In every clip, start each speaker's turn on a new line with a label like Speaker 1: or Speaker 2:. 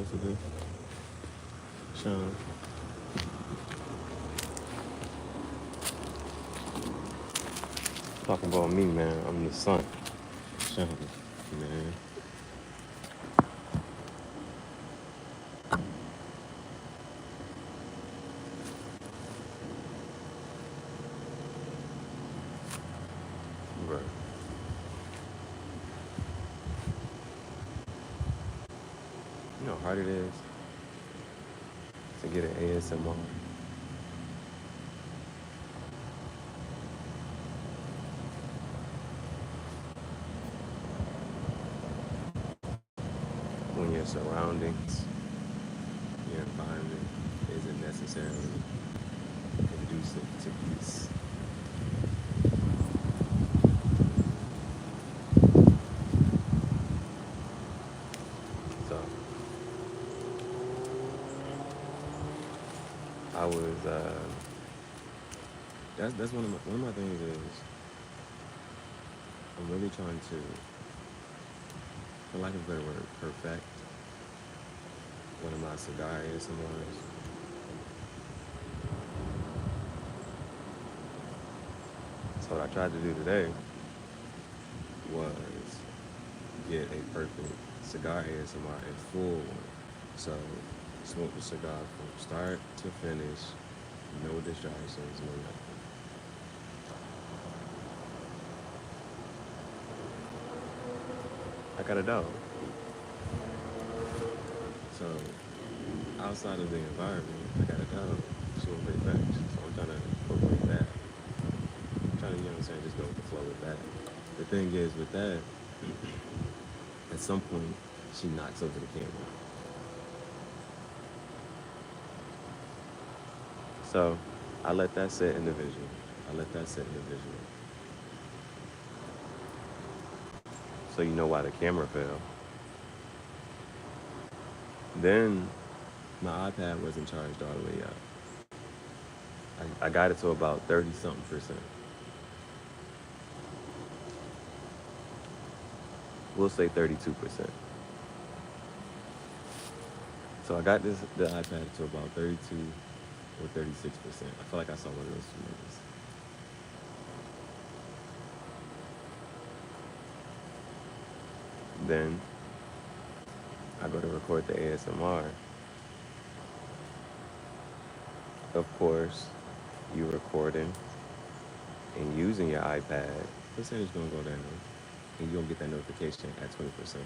Speaker 1: supposed to do? Sean. Talking about me, man. I'm the son. Sean, man. Right. You know how hard it is to get an ASMR when your surroundings, your environment isn't necessarily conducive to peace. So I was that's one of my things is I'm really trying to, for lack of a better word, perfect one of my cigar ASMRs. So what I tried to do today was get a perfect cigar ASMR in full one. So smoke the cigar from start to finish, no distractions, no nothing. I got a dog. So outside of the environment, I got a dog. So I'm pretty fetch. So I'm trying to incorporate that. I'm trying to, you know what I'm saying, just go with the flow with that. The thing is with that, at some point, she knocks over the camera. So I let that sit in the visual. I let that sit in the visual. So you know why the camera fell. Then my iPad wasn't charged all the way up. I got it to about 30 something percent. We'll say 32%. So I got the iPad to about 32 or 36%. I feel like I saw one of those two numbers. Then I go to record the ASMR. Of course, you recording and using your iPad, percentage gonna go down, and you'll get that notification at 20%.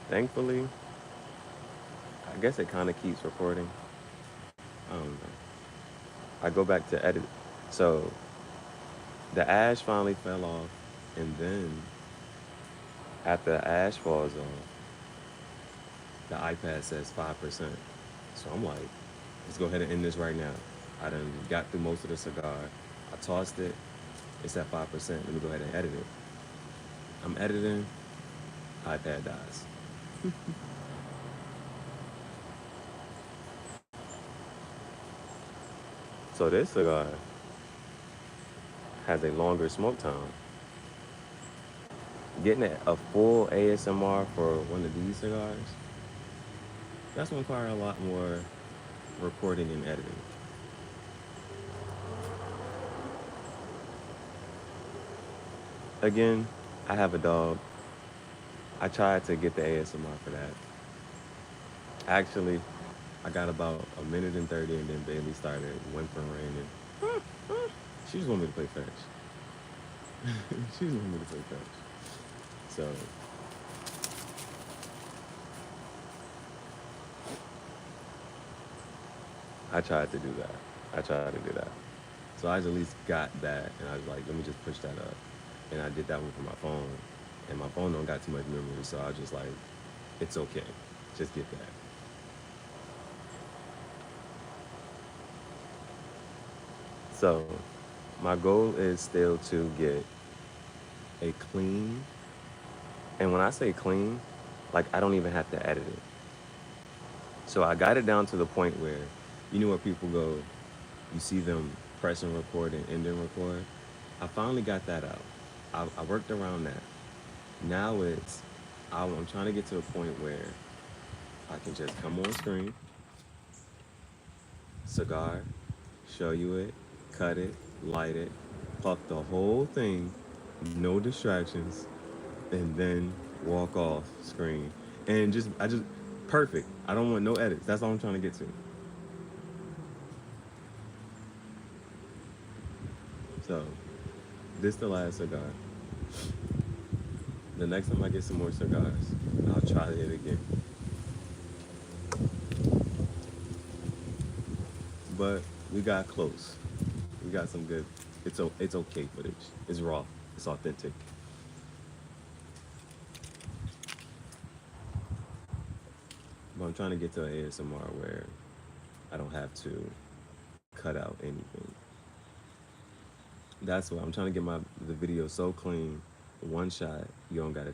Speaker 1: Thankfully, I guess it kind of keeps recording. I don't know. I go back to edit. So the ash finally fell off, and then after the ash falls off, the iPad says 5%. So I'm like, let's go ahead and end this right now. I done got through most of the cigar. I tossed it. It's at 5%. Let me go ahead and edit it. I'm editing. iPad dies. So this cigar has a longer smoke time. Getting a full ASMR for one of these cigars, that's going to require a lot more recording and editing. Again, I have a dog. I tried to get the ASMR for that. Actually, I got about a minute and 30 and then Bailey started whimpering and she just wanted me to play fetch. She just wanted me to play fetch. So I tried to do that. I tried to do that. So I at least got that and I was like, let me just push that up. And I did that one for my phone. And my phone don't got too much memory, so I was just like, it's okay. Just get that. So my goal is still to get a clean, and when I say clean, like I don't even have to edit it. So I got it down to the point where, you know where people go, you see them press and record and end and record. I finally got that out. I worked around that. Now I'm trying to get to a point where I can just come on screen, cigar, show you it, cut it, light it, puff the whole thing, no distractions, and then walk off screen. And I just, perfect. I don't want no edits. That's all I'm trying to get to. So, this the last cigar. The next time I get some more cigars, I'll try it again. But we got close. We got some good. It's okay footage. It's raw. It's authentic. But I'm trying to get to an ASMR where I don't have to cut out anything. That's what I'm trying to get the video so clean, one shot. You don't gotta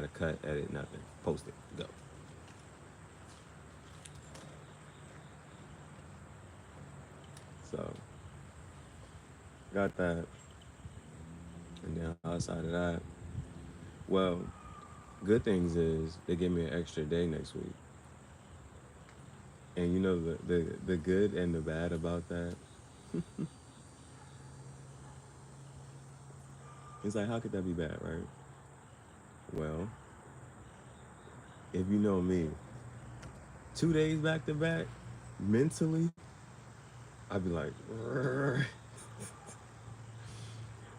Speaker 1: cut, edit, nothing. Post it. Go. So got that, and then outside of that, well, good things is they give me an extra day next week. And you know the good and the bad about that. It's like, how could that be bad, right? Well, if you know me, 2 days back to back, mentally, I'd be like, "Rrr."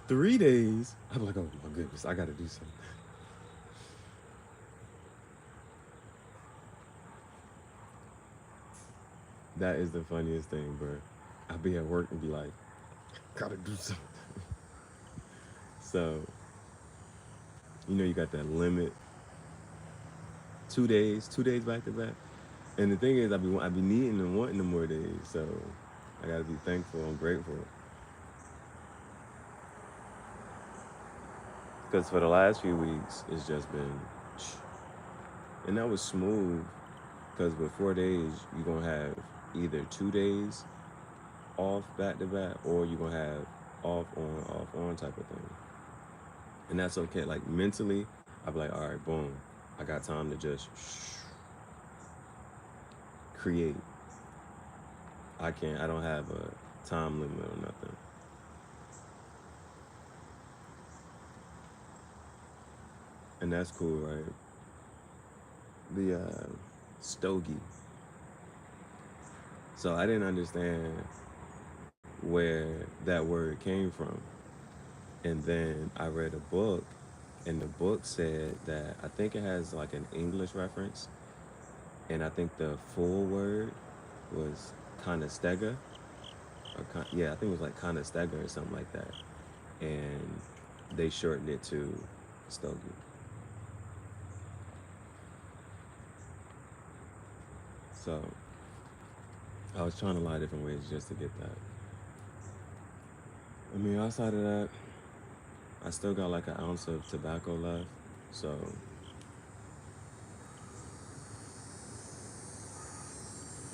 Speaker 1: 3 days, I'd be like, oh my goodness, I gotta do something. That is the funniest thing, bro. I'll be at work and be like, gotta do something. So, you got that limit. 2 days back to back. And the thing is, I be needing and wanting the more days. So, I gotta be thankful and grateful. Because for the last few weeks, it's just been, and that was smooth. Because with 4 days, you're gonna have either 2 days off back to back, or you're gonna have off on type of thing. And that's okay. Like mentally, I'd be like, all right, boom, I got time to just create. I don't have a time limit or nothing. And that's cool, right? The stogie. So I didn't understand where that word came from. And then I read a book, and the book said that I think it has like an English reference, and I think the full word was Conostega, yeah, I think it was like Conostega or something like that, and they shortened it to Stogie. So I was trying a lot of different ways just to get that. I mean, outside of that, I still got like an ounce of tobacco left, so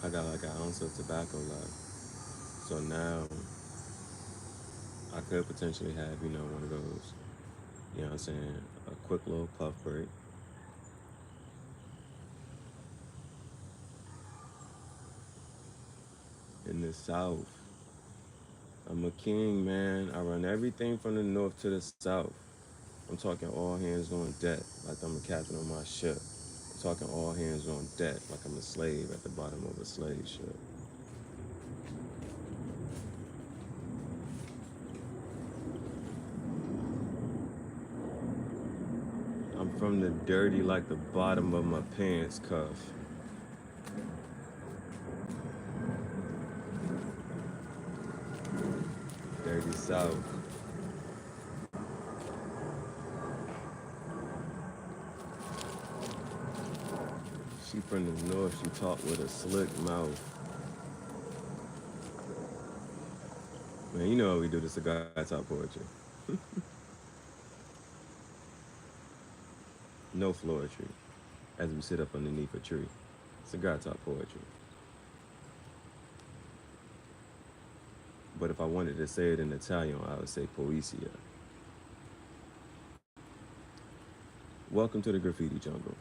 Speaker 1: I got like an ounce of tobacco left. So now I could potentially have, one of those, what I'm saying, a quick little puff break. In the South, I'm a king, man. I run everything from the north to the south. I'm talking all hands on deck, like I'm a captain on my ship. I'm talking all hands on deck, like I'm a slave at the bottom of a slave ship. I'm from the dirty like the bottom of my pants cuff. Dirty South. She from the north, she talk with a slick mouth. Man, you know how we do the cigar talk poetry. No floetry, as we sit up underneath a tree. Cigar talk poetry. But if I wanted to say it in Italian, I would say poesia. Welcome to the graffiti jungle.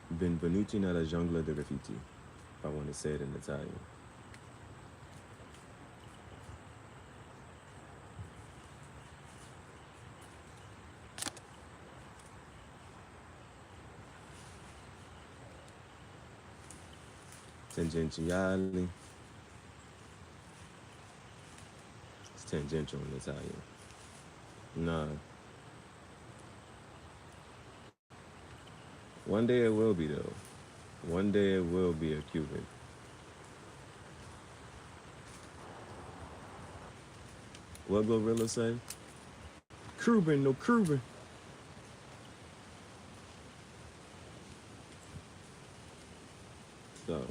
Speaker 1: Benvenuti nella giungla di graffiti, if I want to say it in Italian. Tangentiali. It's tangential in Italian. Nah. One day it will be though. One day it will be a Cuban. What Gorilla say? Cuban, no Cuban. So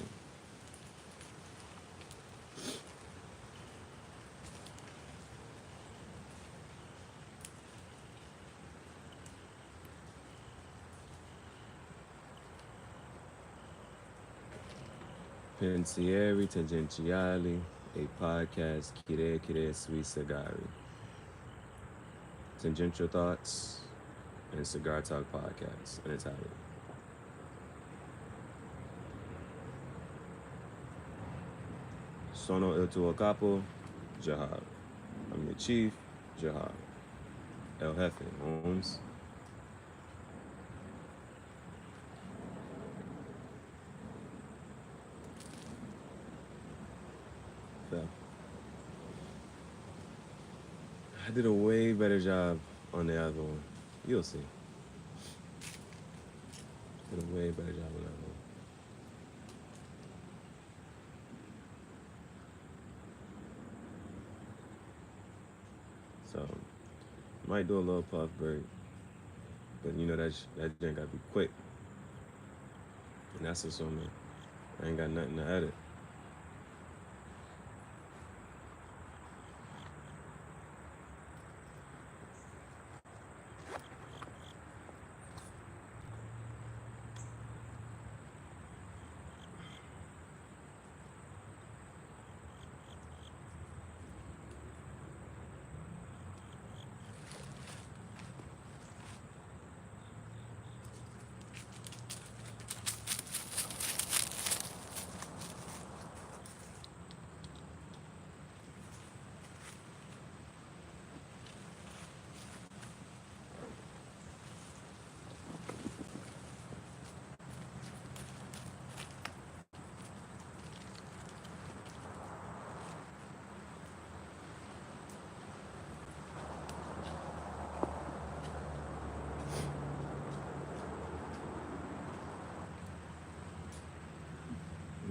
Speaker 1: Pensieri Tangentiali, a podcast Kire Sui Cigari. Tangential Thoughts and Cigar Talk podcast in Italian. Sono il tuo capo, Jahab. I'm your chief, Jahab. El Jefe, Holmes. So, I did a way better job on the other one. You'll see. Did a way better job on that one. So, might do a little puff break, but you know that drink gotta be quick, and that's assuming I ain't got nothing to edit.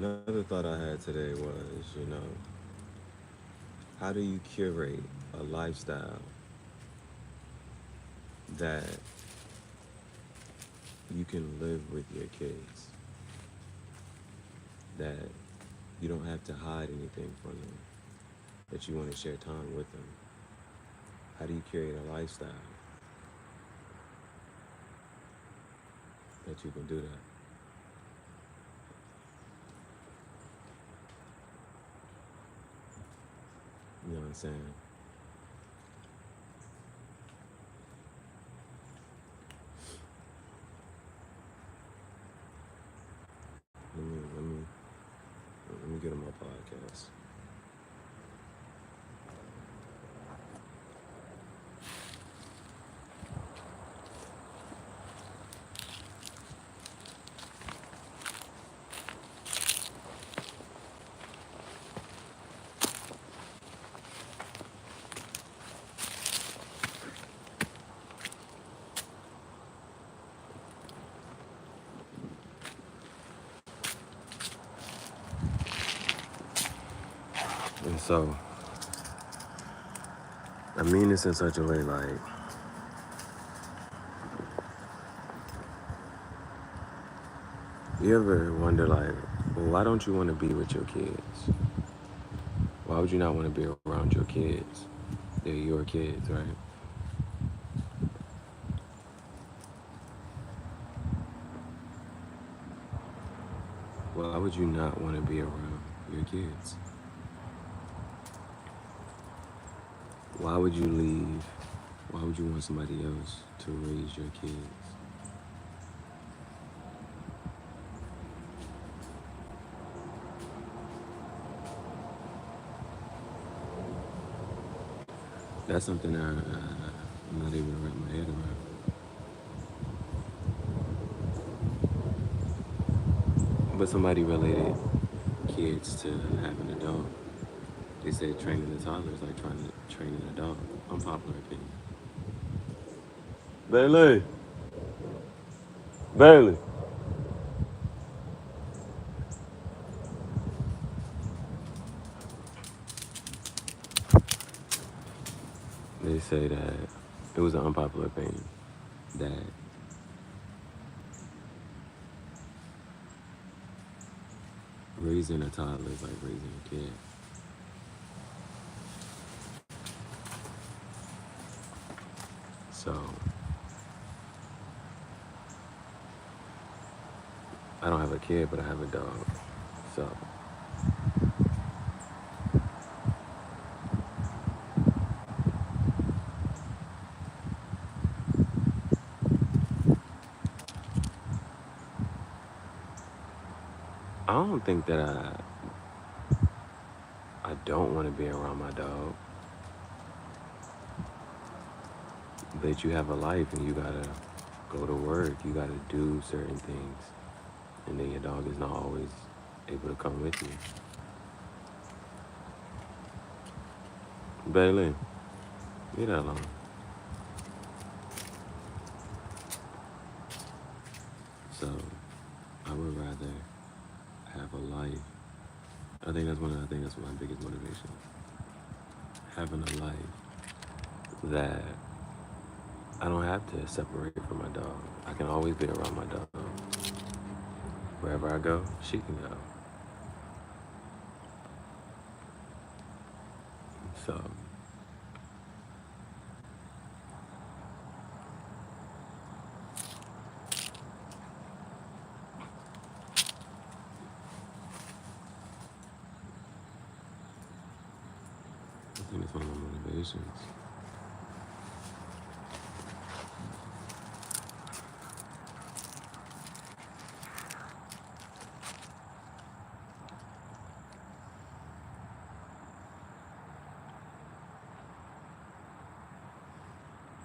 Speaker 1: Another thought I had today was, how do you curate a lifestyle that you can live with your kids? That you don't have to hide anything from them, that you want to share time with them. How do you create a lifestyle that you can do that? You know what I'm saying? Let me get on my podcast. And so, I mean this in such a way like, you ever wonder like, well, why don't you want to be with your kids? Why would you not want to be around your kids? They're your kids, right? Why would you not want to be around your kids? Why would you leave? Why would you want somebody else to raise your kids? That's something I'm not able to wrap my head around. But somebody related kids to having a dog. They said training a toddler is like trying to training a dog. Unpopular opinion. Bailey, Bailey. They say that it was an unpopular opinion that raising a toddler is like raising a kid. So I don't have a kid, but I have a dog. So I don't think that I don't want to be around my dog. But you have a life and you gotta go to work. You gotta do certain things. And then your dog is not always able to come with you. Bailey, leave that alone. So I would rather have a life. I think that's my biggest motivation. Having a life that I don't have to separate from my dog. I can always be around my dog. Wherever I go, she can go. So I think it's one of my motivations.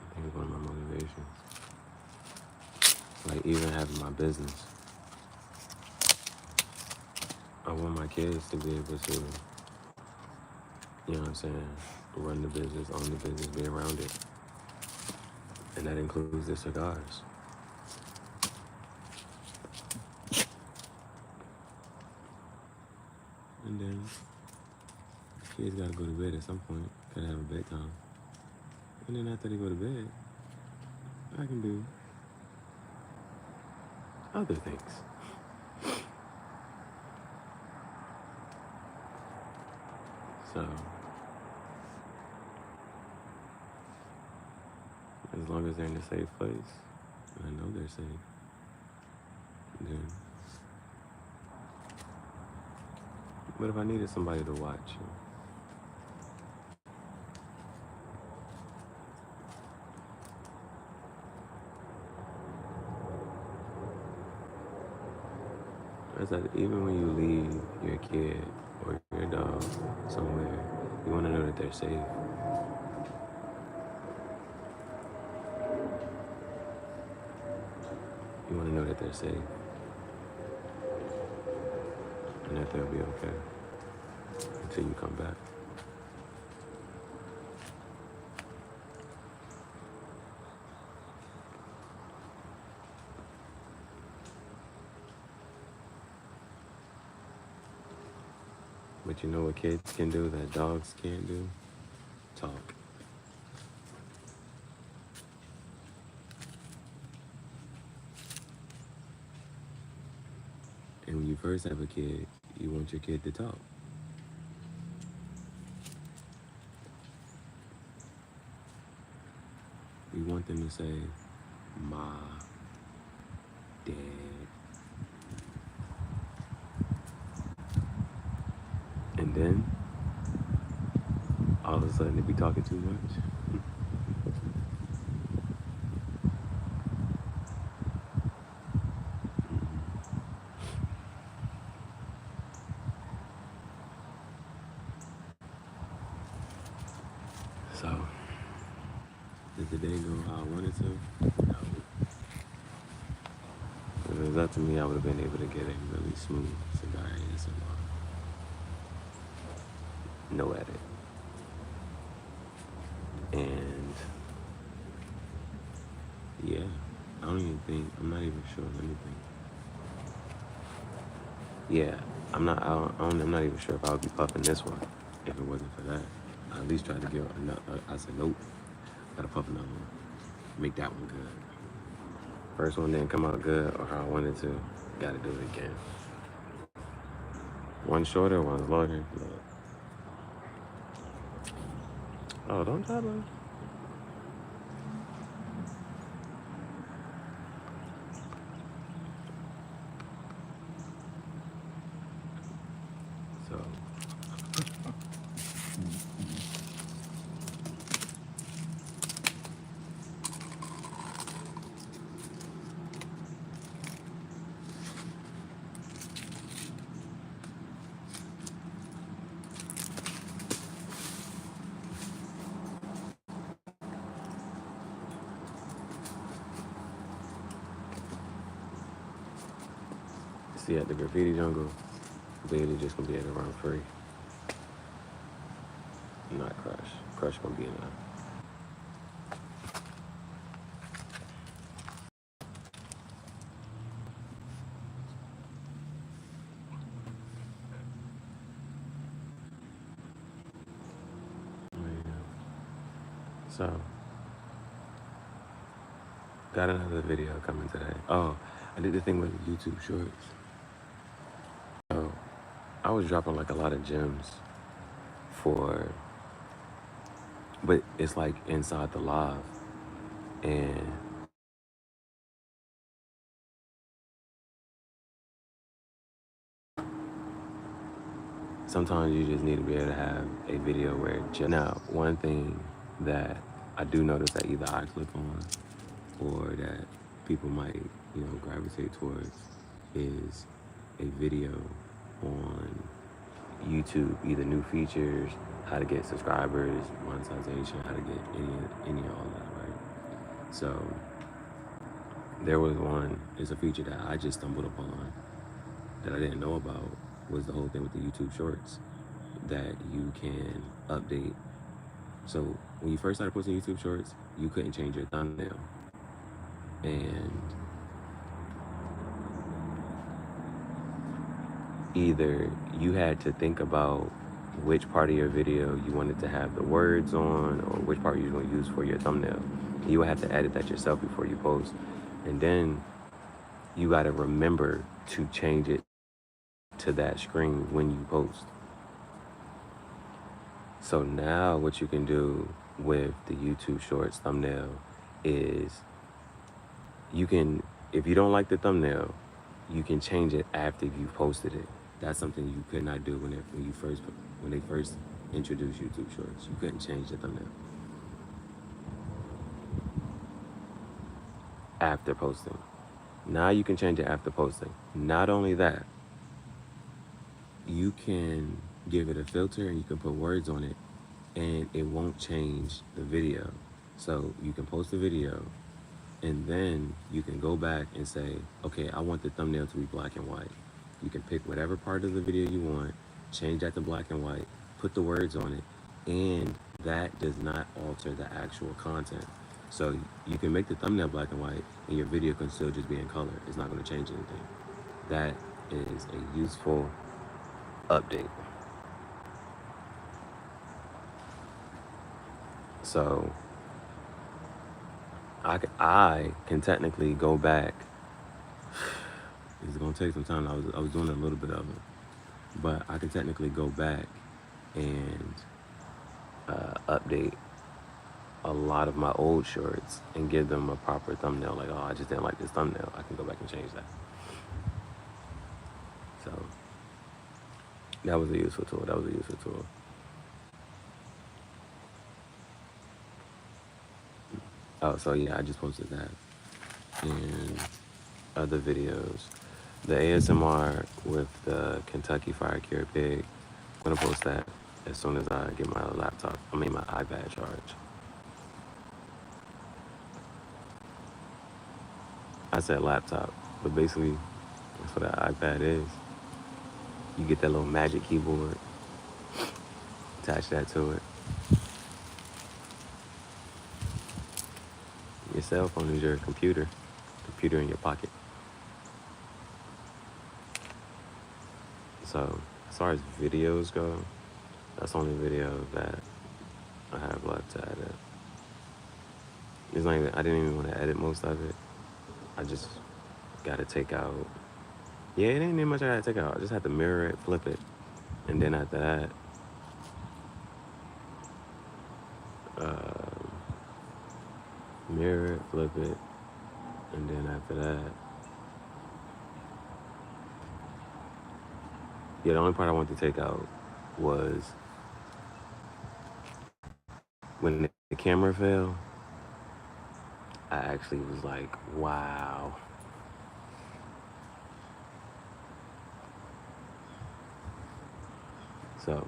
Speaker 1: I think it's one of my motivations. Like even having my business. I want my kids to be able to, you know what I'm saying, run the business, own the business, be around it. And that includes the cigars. And then kids gotta go to bed at some point, gotta have a bedtime. And then after they go to bed, I can do other things. So, as long as they're in a safe place, and I know they're safe, then. But if I needed somebody to watch, I said, even when you leave your kid or your dog somewhere, you want to know that they're safe. You want to know that they're safe and that they'll be okay until you come back. But you know what kids can do that dogs can't do? Talk. And when you first have a kid, you want your kid to talk. You want them to say, Ma, Dad. And then, all of a just letting it be talking too much. So, did the day go how I wanted to? No. If it was up to me, I would have been able to get a really smooth cigar ASMR. No edit. And yeah, I don't even think, I'm not even sure. Let me think. Yeah, I'm not even sure if I would be puffing this one if it wasn't for that. I at least tried to give another, I said, nope, gotta puff another one. Make that one good. First one didn't come out good or how I wanted to, gotta do it again. One shorter, one's longer. Look. Oh, don't try to. So, see at the graffiti jungle, Bailey just gonna be at around free. Not Crush. Crush gonna be in there. So, got another video coming today. Oh, I did the thing with the YouTube shorts. So, I was dropping like a lot of gems but it's like inside the live. And sometimes you just need to be able to have a video where now, one thing that I do notice that either I click on or that people might, gravitate towards is a video on YouTube, either new features, how to get subscribers, monetization, how to get any of all that, right? So there was one, it's a feature that I just stumbled upon that I didn't know about, was the whole thing with the YouTube shorts, that you can update. So when you first started posting YouTube shorts, you couldn't change your thumbnail. And either you had to think about which part of your video you wanted to have the words on or which part you were going to use for your thumbnail. You would have to edit that yourself before you post. And then you got to remember to change it to that screen when you post. So now what you can do with the YouTube Shorts thumbnail is you can, if you don't like the thumbnail, you can change it after you've posted it. That's something you could not do when they first introduced YouTube Shorts. You couldn't change the thumbnail after posting. Now you can change it after posting. Not only that, you can give it a filter and you can put words on it and it won't change the video. So you can post a video and then you can go back and say, okay, I want the thumbnail to be black and white. You can pick whatever part of the video you want, change that to black and white, put the words on it, and that does not alter the actual content. So you can make the thumbnail black and white and your video can still just be in color. It's not going to change anything. That is a useful update. So I can technically go back. It's gonna take some time. I was doing a little bit of it, but I can technically go back and update a lot of my old shorts and give them a proper thumbnail. Like, oh, I just didn't like this thumbnail. I can go back and change that. So that was a useful tool. Oh, so yeah, I just posted that and other videos. The ASMR with the Kentucky Fried Cured Pig. I'm gonna post that as soon as I get my laptop. I mean my iPad charged. I said laptop, but basically that's what an iPad is. You get that little magic keyboard, attach that to it. Your cell phone is your computer in your pocket. So as far as videos go, that's the only video that I have left to edit. It's not even, I didn't even want to edit most of it. I just got to take out. Yeah, it ain't even much I got to take out. I just had to mirror it, flip it, and then after that, uh, mirror it, flip it, and then after that, yeah, the only part I wanted to take out was when the camera fell. I actually was like, wow. So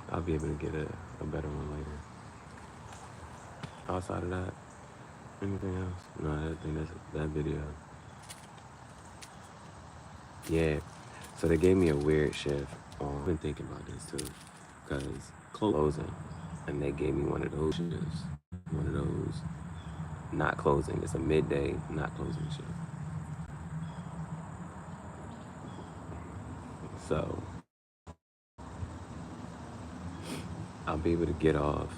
Speaker 1: I'll be able to get a better one later. Outside of that, anything else? No, I think that's that video. Yeah. So they gave me a weird shift. I've been thinking about this too, because closing, and they gave me one of those shifts, one of those not closing. It's a midday not closing shift. So I'll be able to get off.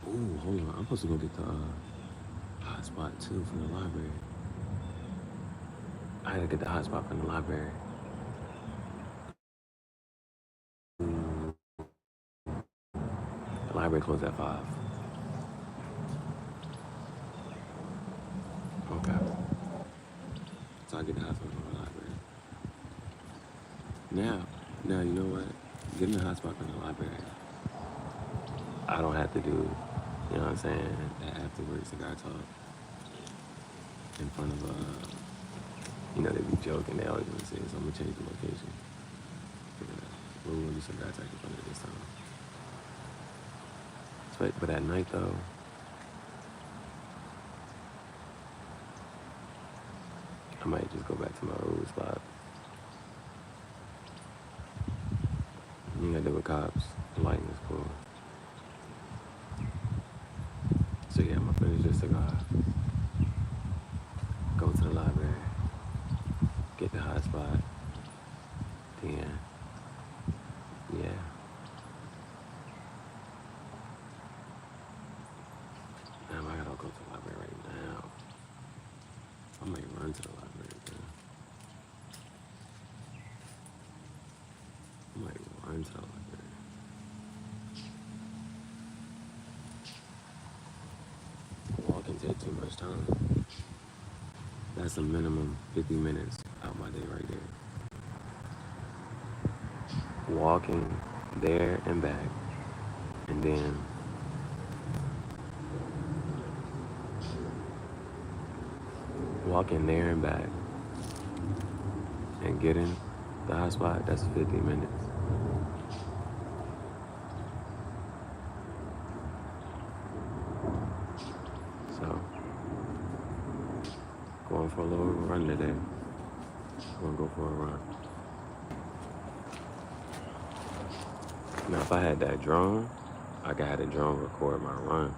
Speaker 1: Ooh, hold on. I'm supposed to go get the hotspot too from the library. I had to get the hotspot from the library. The library closed at 5. Okay. So I get the hotspot from the library. Now you know what? Getting the hotspot from the library, I don't have to do, you know what I'm saying, that afterwards Cigar Talk in front of, you know, they be joking, they always want to say, so I'm going to change the location. We're going to do Cigar Talk in front of this time. But at night, though, I might just go back to my old spot. You gotta deal with cops. The lighting is cool. So yeah, I'm gonna finish this cigar. Go to the library. Get the hot spot. Then, yeah. Damn, I gotta go to the library right now. I might run to the library, man. I might run to the library. Walking take too much time. That's a minimum 50 minutes out my day right there. Walking there and back, and then walking there and back, and getting the hot spot, that's 50 minutes. So, going for a little run today. I'm gonna go for a run. Now, if I had that drone, I could have the drone record my run.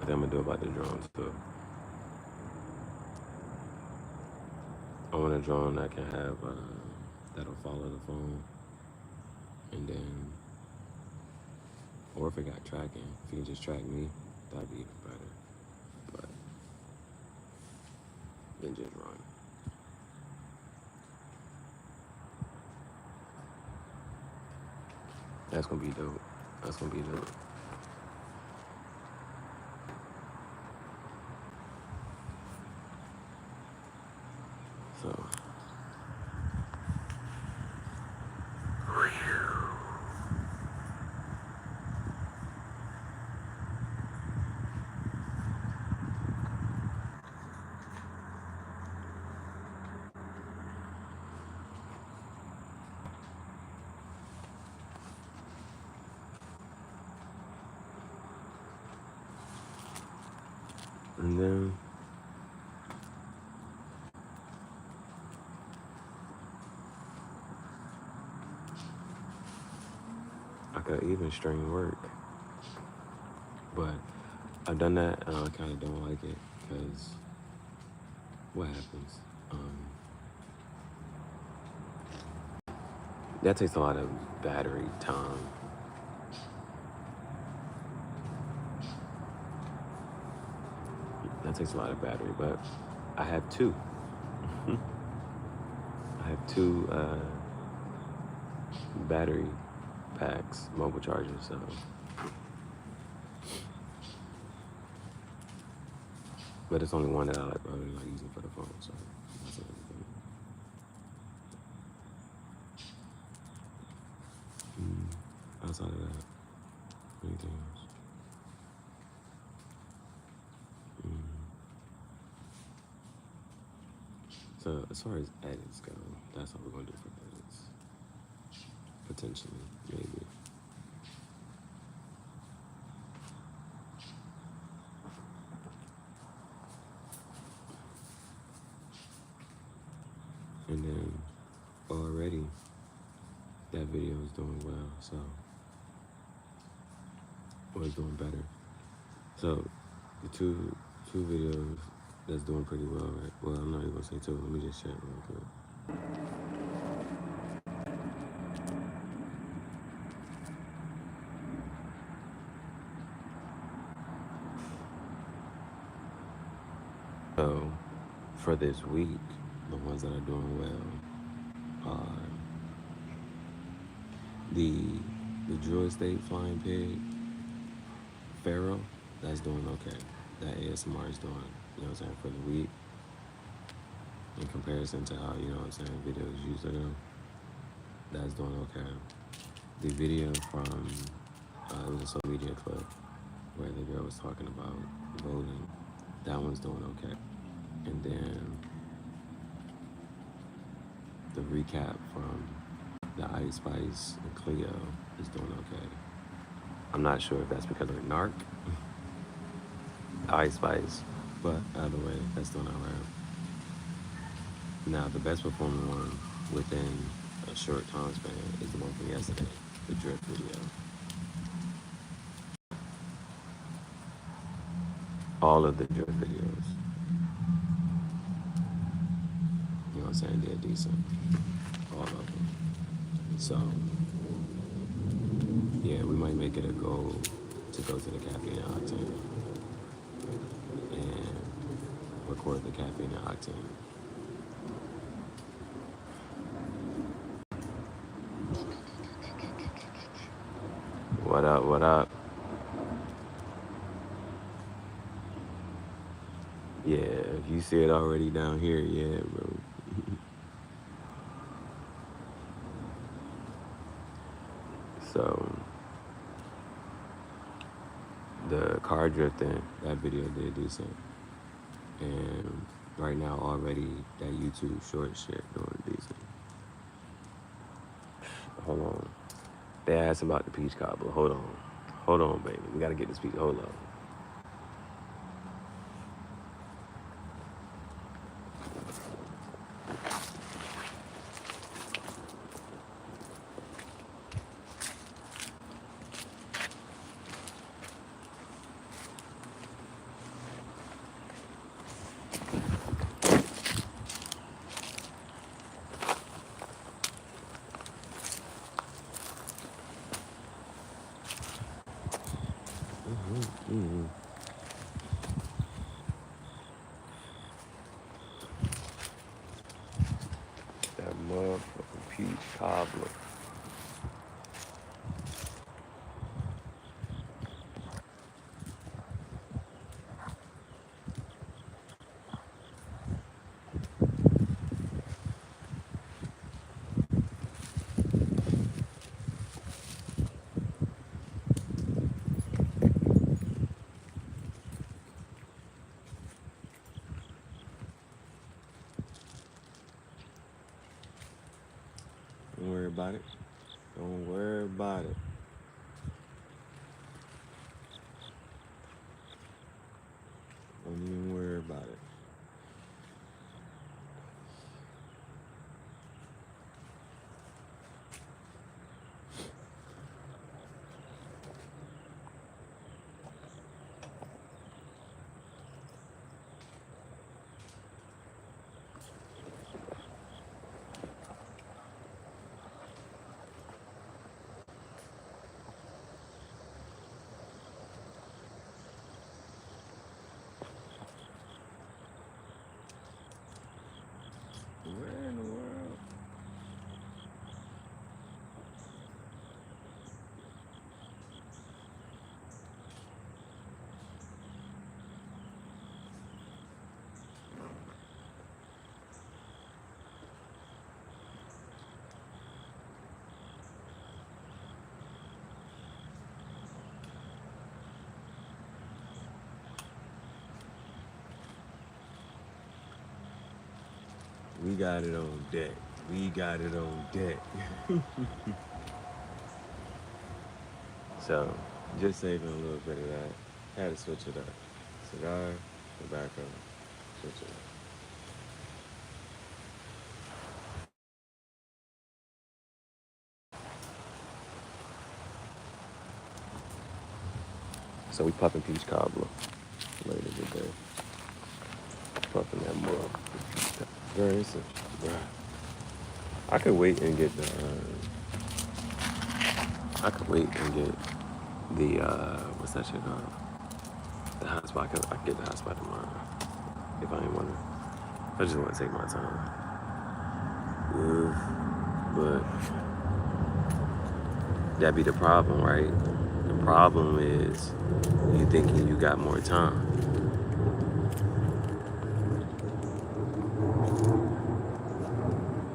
Speaker 1: But I'm gonna do about the drone too. I want a drone that can have, that'll follow the phone. And then, or if it got tracking, if you can just track me, that'd be even better. But, then just run. That's gonna be dope. That's gonna be dope. So, And then I could even string work, but I've done that and I kind of don't like it because what happens? That takes a lot of battery time. That takes a lot of battery, but I have two. I have two battery packs, mobile chargers, so. But it's only one that I really like using for the phone, so that's another thing. Outside of that, anything else? So as far as edits go, that's what we're gonna do for edits. Potentially, maybe. And then already that video is doing well, so or it's doing better. So the two videos that's doing pretty well, right? Well, I'm not even gonna say two. Let me just check real quick. So for this week, the ones that are doing well are the Drew Estate Flying Pig, Pharaoh, that's doing okay. That ASMR is doing, you know what I'm saying, for the week. In comparison to how, you know what I'm saying, videos usually go, that's doing okay. The video from, it was a social media clip where the girl was talking about voting, that one's doing okay. And then the recap from the Ice Spice and Cleo is doing okay. I'm not sure if that's because of the narc, Ice Spice, but either way, that's doing alright. Now, the best performing one within a short time span is the one from yesterday, the drift video. All of the drift videos, you know what I'm saying, they're decent. All of them. So, yeah, we might make it a goal to go to the Caffeine and Octane and record the Caffeine and Octane. What up, what up? Yeah, if you see it already down here, yeah, bro. So, the car drifting, that video did decent. And right now already that YouTube short shit doing decent. Hold on. They asked about the peach cobbler. Hold on. Hold on, baby. We gotta get this peach. Hold on. That motherfucking peach cobbler. Don't worry about it. Don't worry about it. Don't even We got it on deck. We got it on deck. So, just saving a little bit of that. Had to switch it up. Cigar, tobacco, switch it up. So we popping peach cobbler later today. Puffing that more. Very simple. I could wait and get the. I could wait and get the what's that shit called? The hot spot. I could get the hot spot tomorrow if I ain't wanna. I just want to take my time. But that be the problem, right? The problem is you thinking you got more time.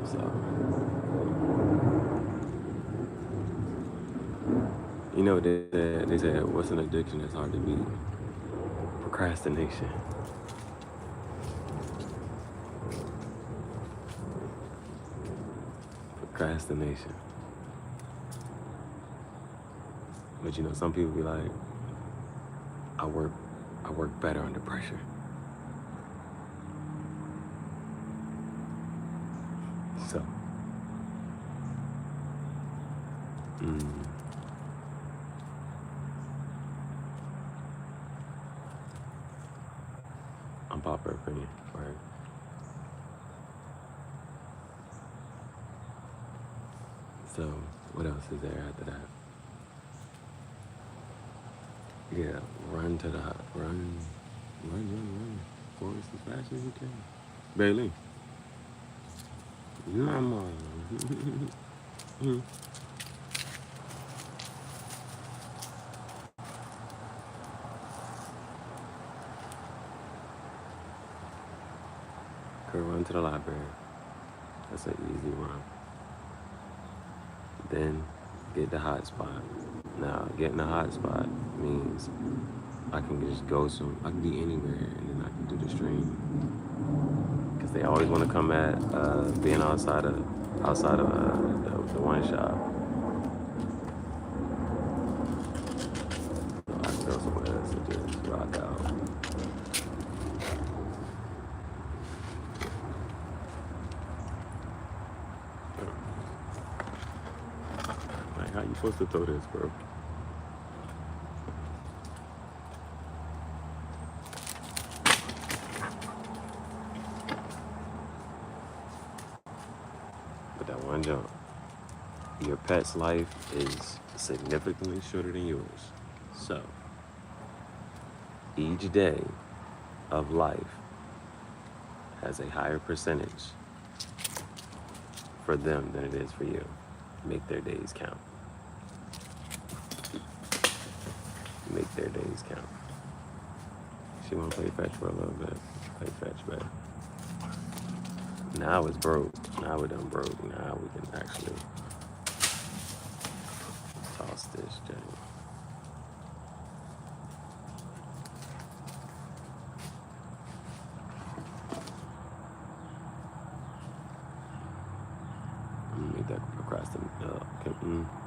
Speaker 1: So you know they said what's an addiction that's hard to beat? Procrastination. Procrastination. But you know, some people be like, I work better under pressure. So, unpopular opinion, right? So, what else is there after that? Yeah, run to the hot, run. Forest as fast as you can. Bailey, mama. Could run to the library. That's an easy run. Then get the hot spot. Now, getting the hot spot means I can just go I can be anywhere and then I can do the stream. Because they always want to come at being outside of the wine shop. So I can go somewhere else and just rock out. Like, how you supposed to throw this, bro? But that one jump. Your pet's life is significantly shorter than yours. So, each day of life has a higher percentage for them than it is for you. Make their days count. Make their days count. She wanna play fetch for a little bit. Play fetch, babe. Now it's broke. Now we're done broke. Now we can actually toss this Jay. I'm gonna make that procrastinate. Okay.